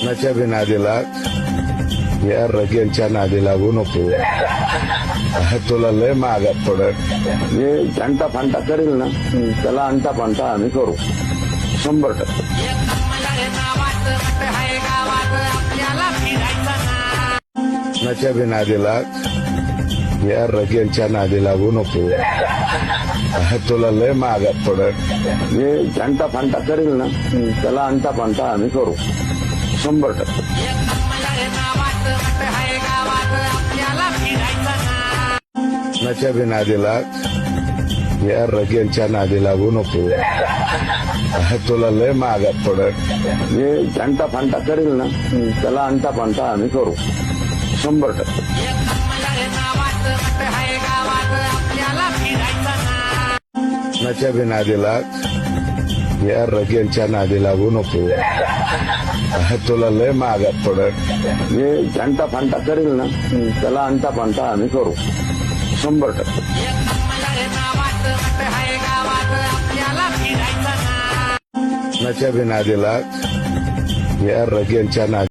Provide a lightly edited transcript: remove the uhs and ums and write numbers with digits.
कुणाच्या बी नादीला या रगेलच्या नादी लागू नको. तुला लय महागात पडत. जे अंटा फांटा करेल ना त्याला अंटा फांटा आम्ही करू 100%. कुणाच्या बी नादीला या रगेलच्या नादी लागू नको. तुला लय महागात पडत. जे अंटा फांटा करेल ना त्याला अंटा फांटा आम्ही करू 100%. कुणाच्या बी नादीला या रगेलच्या नादी लागू नको. तुला लय महागात पडत. जे अंटा फांटा करेल ना त्याला अंटा फांटा आम्ही करू 100%. कुणाच्या बी नादीला या रगेलच्या नादी लागू नको. तुला लय महागात पडत. जे अंटा फांटा करेल ना त्याला अंटा फांटा आम्ही करू 100%. कुणाच्या बी नादीला या रगेलच्या नादी